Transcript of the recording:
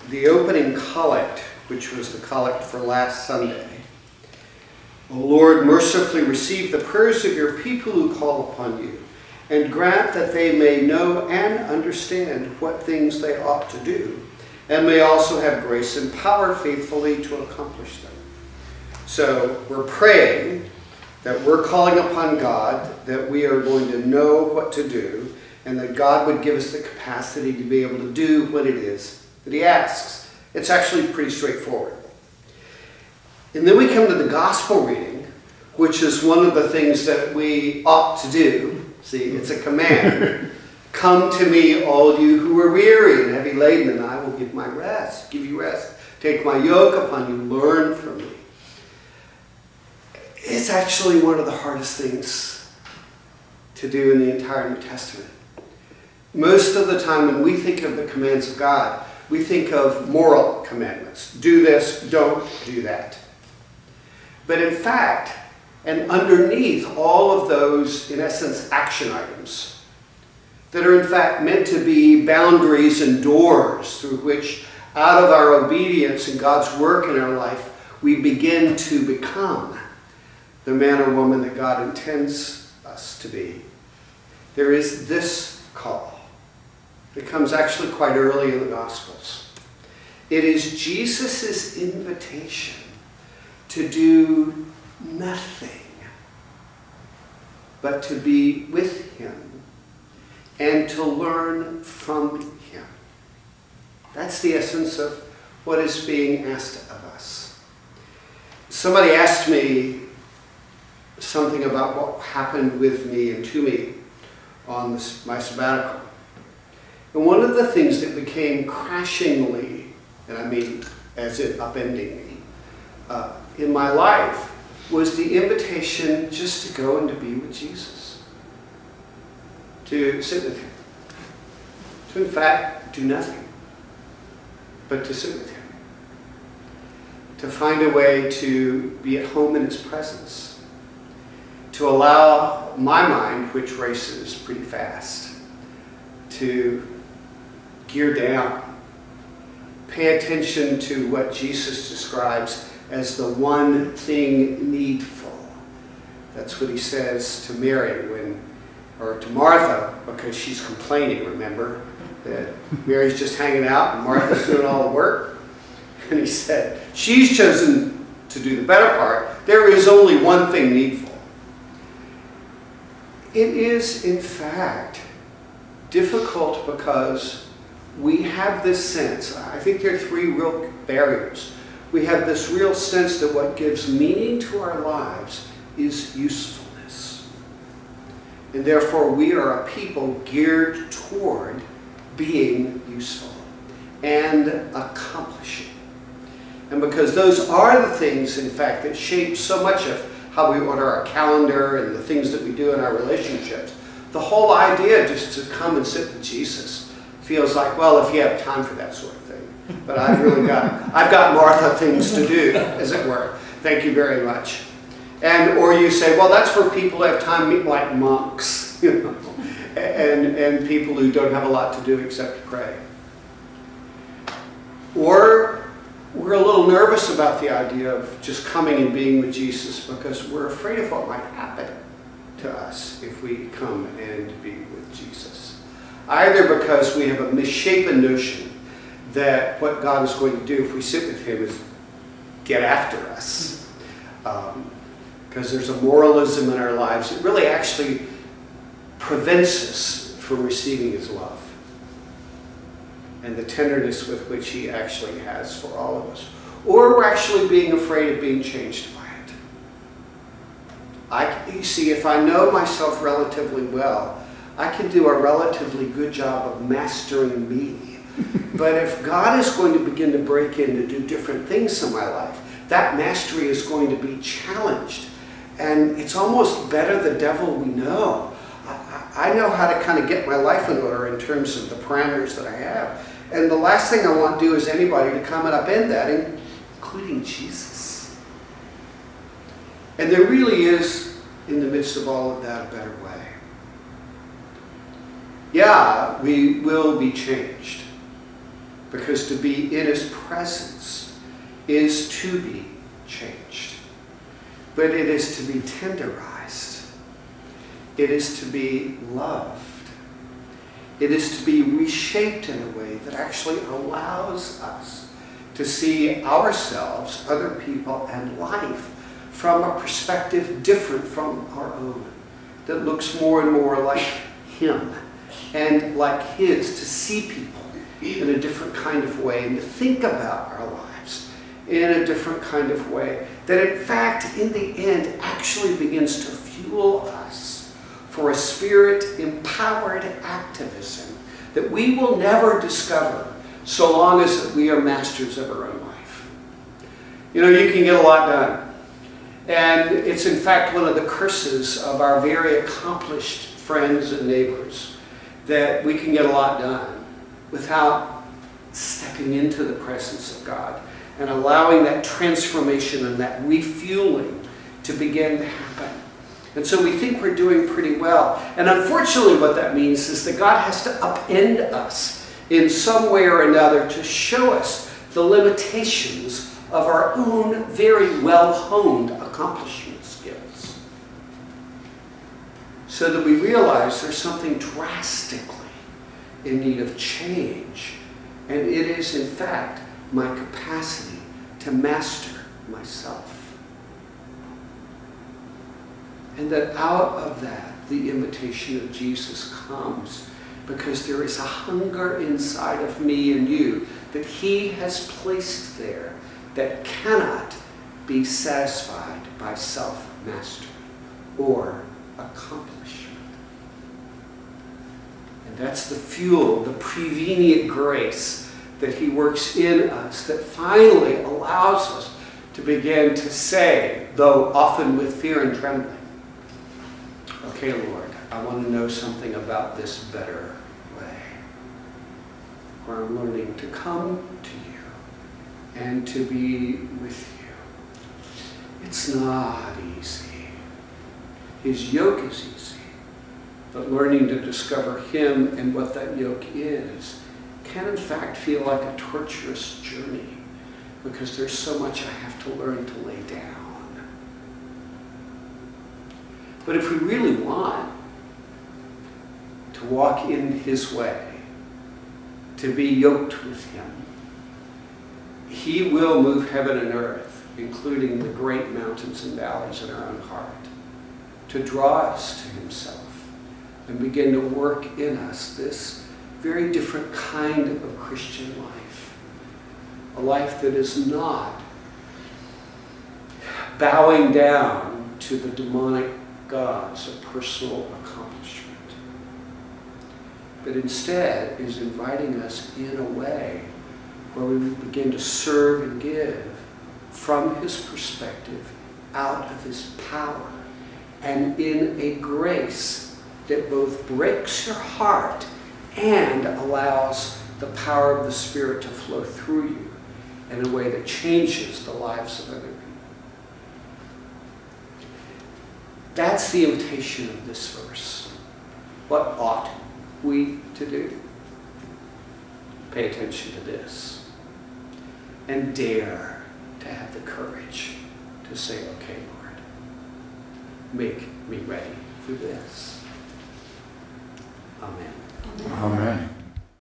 the opening collect, which was the collect for last Sunday. O Lord, mercifully receive the prayers of your people who call upon you, and grant that they may know and understand what things they ought to do, and may also have grace and power faithfully to accomplish them. So we're praying that we're calling upon God, that we are going to know what to do, and that God would give us the capacity to be able to do what it is that he asks. It's actually pretty straightforward. And then we come to the gospel reading, which is one of the things that we ought to do. See, it's a command. Come to me, all you who are weary and heavy laden, and I will give you rest. Take my yoke upon you, learn from me. It's actually one of the hardest things to do in the entire New Testament. Most of the time when we think of the commands of God, we think of moral commandments. Do this, don't do that. But in fact, and underneath all of those, in essence, action items, that are in fact meant to be boundaries and doors through which, out of our obedience and God's work in our life, we begin to become the man or woman that God intends us to be. There is this call. It comes actually quite early in the Gospels. It is Jesus' invitation to do nothing but to be with him and to learn from him. That's the essence of what is being asked of us. Somebody asked me something about what happened with me and to me on my sabbatical. And one of the things that became crashingly, and I mean as in upending me, in my life was the invitation just to go and to be with Jesus. To sit with him. To in fact do nothing but to sit with him. To find a way to be at home in his presence. To allow my mind, which races pretty fast, to gear down. Pay attention to what Jesus describes as the one thing needful. That's what he says to Mary or to Martha, because she's complaining, remember? That Mary's just hanging out and Martha's doing all the work. And he said, she's chosen to do the better part. There is only one thing needful. It is, in fact, difficult because we have this sense. I think there are three real barriers. We have this real sense that what gives meaning to our lives is usefulness. And therefore we are a people geared toward being useful and accomplishing. And because those are the things, in fact, that shape so much of how we order our calendar and the things that we do in our relationships, the whole idea just to come and sit with Jesus feels like, well, if you have time for that sort of thing. But I've got Martha things to do, as it were. Thank you very much. Or you say, well, that's for people who have time, like monks, you know, and people who don't have a lot to do except to pray. Or we're a little nervous about the idea of just coming and being with Jesus because we're afraid of what might happen to us if we come and be with Jesus. Either because we have a misshapen notion that what God is going to do if we sit with him is get after us. Because there's a moralism in our lives that really actually prevents us from receiving his love and the tenderness with which he actually has for all of us. Or we're actually being afraid of being changed by it. You see, if I know myself relatively well, I can do a relatively good job of mastering me. But if God is going to begin to break in to do different things in my life, that mastery is going to be challenged. And it's almost better the devil we know. I know how to kind of get my life in order in terms of the parameters that I have. And the last thing I want to do is anybody to come and upend that, including Jesus. And there really is, in the midst of all of that, a better way. Yeah, we will be changed. Because to be in his presence is to be changed. But it is to be tenderized. It is to be loved. It is to be reshaped in a way that actually allows us to see ourselves, other people, and life from a perspective different from our own, that looks more and more like him and like his, to see people in a different kind of way and to think about our lives in a different kind of way, that in fact, in the end, actually begins to fuel us for a spirit-empowered activism that we will never discover so long as we are masters of our own life. You know, you can get a lot done. And it's in fact one of the curses of our very accomplished friends and neighbors that we can get a lot done without stepping into the presence of God and allowing that transformation and that refueling to begin to happen. And so we think we're doing pretty well. And unfortunately what that means is that God has to upend us in some way or another to show us the limitations of our own very well-honed accomplishment skills. So that we realize there's something drastically in need of change. And it is, in fact, my capacity to master myself. And that out of that, the invitation of Jesus comes, because there is a hunger inside of me and you that he has placed there that cannot be satisfied by self-mastery or accomplishment. And that's the fuel, the prevenient grace that he works in us that finally allows us to begin to say, though often with fear and trembling, okay, Lord, I want to know something about this better way, where I'm learning to come to you and to be with you. It's not easy. His yoke is easy, but learning to discover him and what that yoke is can in fact feel like a torturous journey, because there's so much I have to learn to lay down. But if we really want to walk in his way, to be yoked with him, he will move heaven and earth, including the great mountains and valleys in our own heart, to draw us to himself and begin to work in us this very different kind of Christian life. A life that is not bowing down to the demonic gods of personal accomplishment, but instead is inviting us in a way where we begin to serve and give from his perspective, out of his power, and in a grace that both breaks your heart and allows the power of the Spirit to flow through you in a way that changes the lives of other people. That's the invitation of this verse. What ought we to do? Pay attention to this and dare to have the courage to say, okay, Lord, make me ready for this. Amen. Amen.